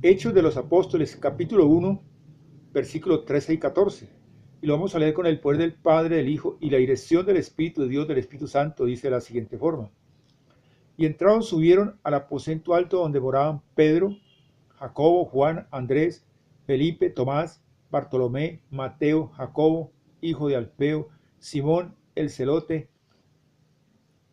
Hechos de los Apóstoles, capítulo 1, versículos 13 y 14. Y lo vamos a leer con el poder del Padre, del Hijo y la dirección del Espíritu de Dios, del Espíritu Santo, dice de la siguiente forma. Y entraron, subieron al aposento alto donde moraban Pedro, Jacobo, Juan, Andrés, Felipe, Tomás, Bartolomé, Mateo, Jacobo, hijo de Alfeo, Simón el celote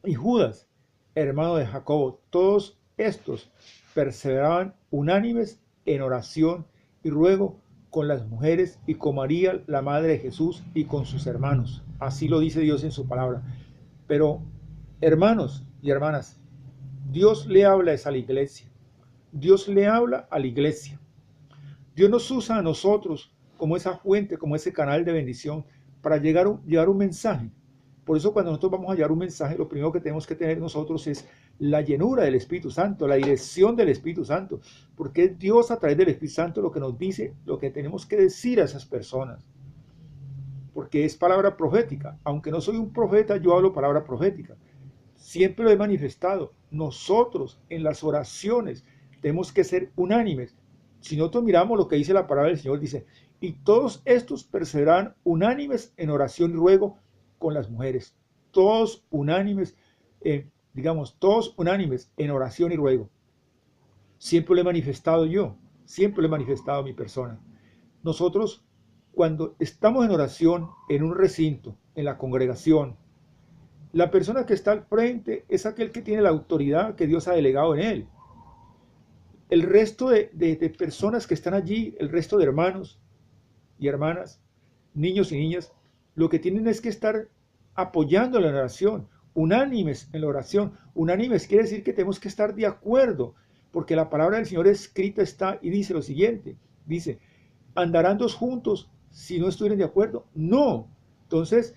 y Judas, hermano de Jacobo. Todos estos perseveraban unánimes en oración y ruego con las mujeres y con María, la madre de Jesús, y con sus hermanos. Así lo dice Dios en su palabra. Pero, hermanos y hermanas, Dios le habla a la iglesia. Dios le habla a la iglesia. Dios nos usa a nosotros como esa fuente, como ese canal de bendición para llevar un mensaje. Por eso cuando nosotros vamos a llevar un mensaje, lo primero que tenemos que tener nosotros es la llenura del Espíritu Santo, la dirección del Espíritu Santo, porque es Dios a través del Espíritu Santo lo que nos dice, lo que tenemos que decir a esas personas. Porque es palabra profética. Aunque no soy un profeta, yo hablo palabra profética. Siempre lo he manifestado. Nosotros en las oraciones tenemos que ser unánimes. Si nosotros miramos lo que dice la palabra del Señor, dice, y todos estos perseveran unánimes en oración y ruego con las mujeres. Todos unánimes, todos unánimes en oración y ruego. Siempre lo he manifestado yo, siempre lo he manifestado mi persona. Nosotros, cuando estamos en oración, en un recinto, en la congregación, la persona que está al frente es aquel que tiene la autoridad que Dios ha delegado en él. El resto de personas que están allí, el resto de hermanos y hermanas, niños y niñas, lo que tienen es que estar apoyando la oración, unánimes en la oración. Unánimes quiere decir que tenemos que estar de acuerdo, porque la palabra del Señor escrita está y dice lo siguiente, dice, ¿andarán dos juntos si no estuvieran de acuerdo? No. Entonces,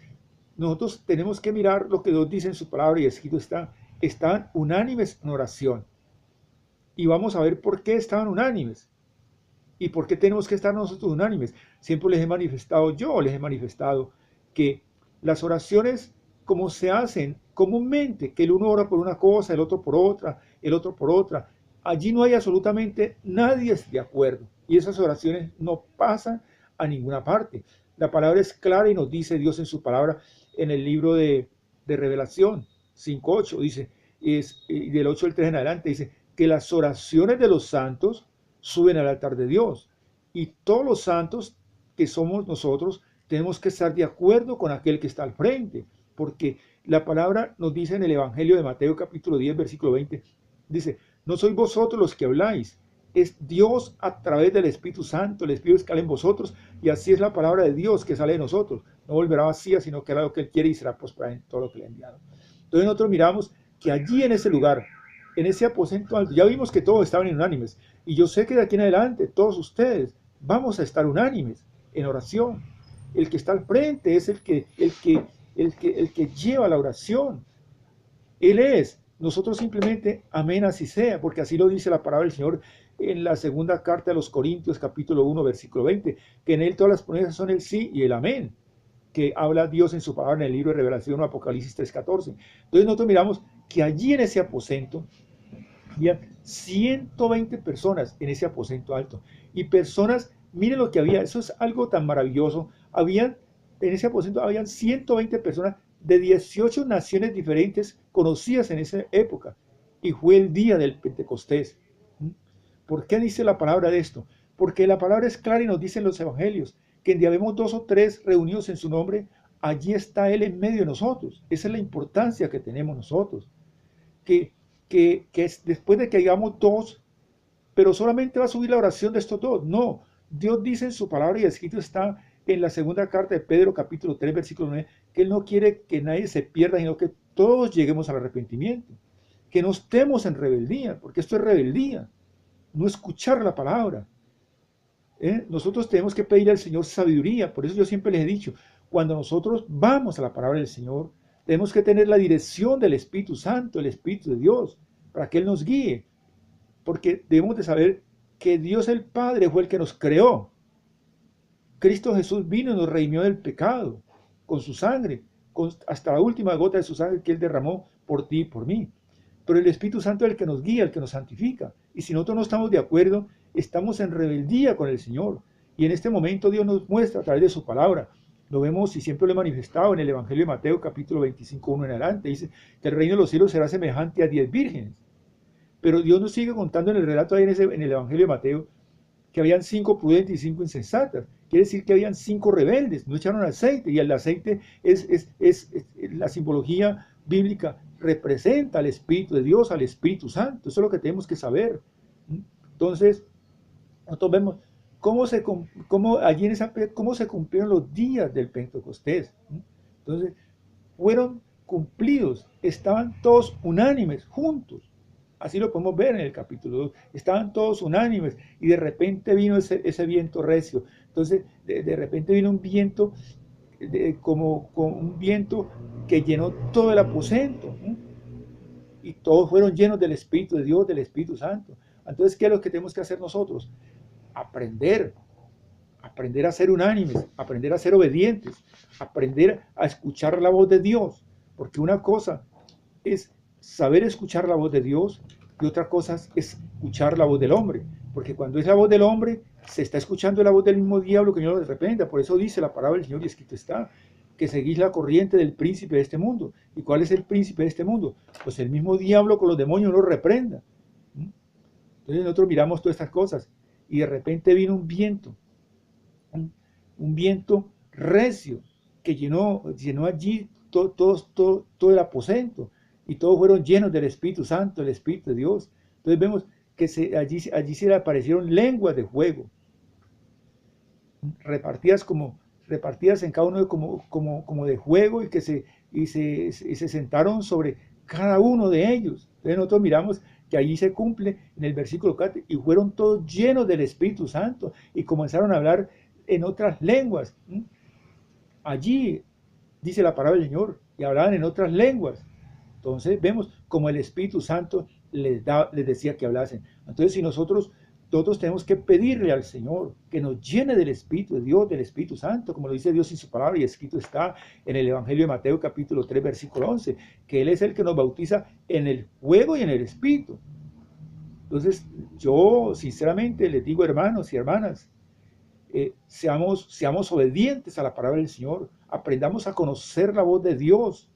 nosotros tenemos que mirar lo que Dios dice en su palabra y escrito está. Están unánimes en oración. Y vamos a ver por qué estaban unánimes. ¿Y por qué tenemos que estar nosotros unánimes? Siempre les he manifestado, yo les he manifestado que las oraciones como se hacen comúnmente, que el uno ora por una cosa, el otro por otra, el otro por otra, allí no hay absolutamente nadie de acuerdo. Y esas oraciones no pasan a ninguna parte. La palabra es clara y nos dice Dios en su palabra en el libro de Revelación 5:8, dice, y del 8 al 3 en adelante, dice que las oraciones de los santos suben al altar de Dios. Y todos los santos que somos nosotros tenemos que estar de acuerdo con aquel que está al frente, porque la palabra nos dice en el Evangelio de Mateo capítulo 10, versículo 20, dice, no sois vosotros los que habláis, es Dios a través del Espíritu Santo, el Espíritu que sale en vosotros, y así es la palabra de Dios que sale de nosotros. No volverá vacía, sino que hará lo que Él quiere y será prosperada en todo lo que le ha enviado. Entonces nosotros miramos que allí en ese lugar, en ese aposento alto, ya vimos que todos estaban unánimes, y yo sé que de aquí en adelante todos ustedes vamos a estar unánimes en oración. El que está al frente es el que lleva la oración. Él es. Nosotros simplemente, amén, así sea, porque así lo dice la palabra del Señor en la segunda carta de los Corintios, capítulo 1, versículo 20, que en él todas las promesas son el sí y el amén, que habla Dios en su palabra en el libro de Revelación o Apocalipsis 3:14. Entonces nosotros miramos que allí en ese aposento había 120 personas en ese aposento alto. Y personas, miren lo que había, eso es algo tan maravilloso. En ese aposento habían 120 personas de 18 naciones diferentes conocidas en esa época. Y fue el día del Pentecostés. ¿Por qué dice la palabra de esto? Porque la palabra es clara y nos dice en los evangelios que en donde habemos 2 o 3 reunidos en su nombre, allí está Él en medio de nosotros. Esa es la importancia que tenemos nosotros. Que es después de que hagamos 2, pero solamente va a subir la oración de estos 2. No, Dios dice en su palabra y escrito está en la segunda carta de Pedro, capítulo 3, versículo 9, que Él no quiere que nadie se pierda, sino que todos lleguemos al arrepentimiento. Que no estemos en rebeldía, porque esto es rebeldía, no escuchar la palabra. Nosotros tenemos que pedir al Señor sabiduría. Por eso yo siempre les he dicho, cuando nosotros vamos a la palabra del Señor, tenemos que tener la dirección del Espíritu Santo, el Espíritu de Dios, para que Él nos guíe. Porque debemos de saber que Dios el Padre fue el que nos creó. Cristo Jesús vino y nos redimió del pecado con su sangre, hasta la última gota de su sangre que Él derramó por ti y por mí. Pero el Espíritu Santo es el que nos guía, el que nos santifica. Y si nosotros no estamos de acuerdo, estamos en rebeldía con el Señor. Y en este momento Dios nos muestra a través de su palabra. Lo vemos y siempre lo he manifestado en el Evangelio de Mateo, capítulo 25, 1 en adelante. Dice que el reino de los cielos será semejante a 10 vírgenes. Pero Dios nos sigue contando en el relato ahí en el Evangelio de Mateo que habían 5 prudentes y 5 insensatas. Quiere decir que habían 5 rebeldes, no echaron aceite. Y el aceite es la simbología bíblica, representa al Espíritu de Dios, al Espíritu Santo. Eso es lo que tenemos que saber. Entonces, nosotros vemos cómo se cumplieron los días del Pentecostés. Entonces, fueron cumplidos, estaban todos unánimes, juntos. Así lo podemos ver en el capítulo 2. Estaban todos unánimes y de repente vino ese viento recio. Entonces, de repente vino un viento, como un viento que llenó todo el aposento. Y todos fueron llenos del Espíritu de Dios, del Espíritu Santo. Entonces, ¿qué es lo que tenemos que hacer nosotros? Aprender a ser unánimes, aprender a ser obedientes, aprender a escuchar la voz de Dios. Porque una cosa es saber escuchar la voz de Dios y otra cosa es escuchar la voz del hombre, porque cuando es la voz del hombre se está escuchando la voz del mismo diablo que no lo reprenda. Por eso dice la palabra del Señor y escrito está que seguís la corriente del príncipe de este mundo. ¿Y cuál es el príncipe de este mundo? Pues el mismo diablo con los demonios lo reprenda. Entonces nosotros miramos todas estas cosas y de repente vino un viento recio que llenó allí todo el aposento. Y todos fueron llenos del Espíritu Santo, del Espíritu de Dios. Entonces vemos que allí se le aparecieron lenguas de fuego, repartidas en cada uno como de fuego, y se sentaron sobre cada uno de ellos. Entonces nosotros miramos que allí se cumple en el versículo 4, y fueron todos llenos del Espíritu Santo, y comenzaron a hablar en otras lenguas. Allí dice la palabra del Señor, y hablaban en otras lenguas. Entonces vemos como el Espíritu Santo les decía que hablasen. Entonces, si nosotros tenemos que pedirle al Señor que nos llene del Espíritu de Dios, del Espíritu Santo, como lo dice Dios en su palabra, y escrito está en el Evangelio de Mateo capítulo 3, versículo 11, que Él es el que nos bautiza en el fuego y en el Espíritu. Entonces, yo sinceramente les digo, hermanos y hermanas, seamos obedientes a la palabra del Señor, aprendamos a conocer la voz de Dios,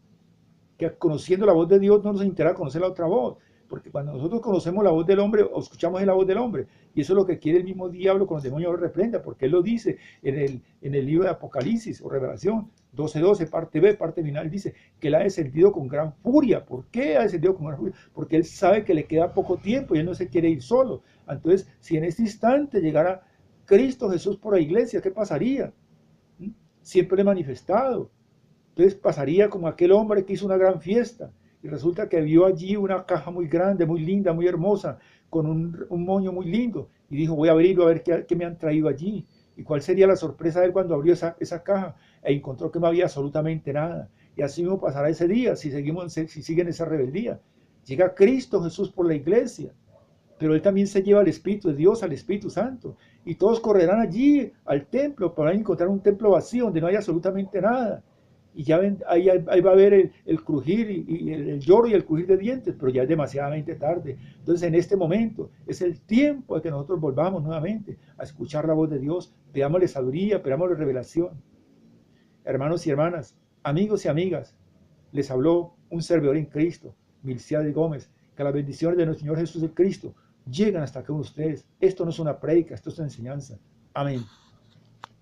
que conociendo la voz de Dios no nos interesa conocer la otra voz, porque cuando nosotros conocemos la voz del hombre o escuchamos la voz del hombre, y eso es lo que quiere el mismo diablo con los demonios, lo reprenda, porque él lo dice en el libro de Apocalipsis o Revelación 12:12, parte B, parte final, dice que él ha descendido con gran furia. ¿Por qué ha descendido con gran furia? Porque él sabe que le queda poco tiempo y él no se quiere ir solo. Entonces, si en este instante llegara Cristo Jesús por la iglesia, ¿qué pasaría? Siempre he manifestado. Entonces pasaría como aquel hombre que hizo una gran fiesta y resulta que vio allí una caja muy grande, muy linda, muy hermosa, con un moño muy lindo, y dijo: voy a abrirlo a ver qué me han traído allí. ¿Y cuál sería la sorpresa de él cuando abrió esa caja? E encontró que no había absolutamente nada. Y así mismo pasará ese día si siguen esa rebeldía. Llega Cristo Jesús por la iglesia, pero él también se lleva al Espíritu de Dios, al Espíritu Santo, y todos correrán allí al templo para encontrar un templo vacío donde no hay absolutamente nada. Y ya ven, ahí va a haber el crujir y el lloro y el crujir de dientes, pero ya es demasiadamente tarde. Entonces, en este momento es el tiempo de que nosotros volvamos nuevamente a escuchar la voz de Dios, pidámosle sabiduría, pidámosle revelación. Hermanos y hermanas, amigos y amigas, les habló un servidor en Cristo, Milciades Gómez. Que las bendiciones de nuestro Señor Jesús Cristo llegan hasta acá con ustedes. Esto no es una prédica, esto es una enseñanza. Amén.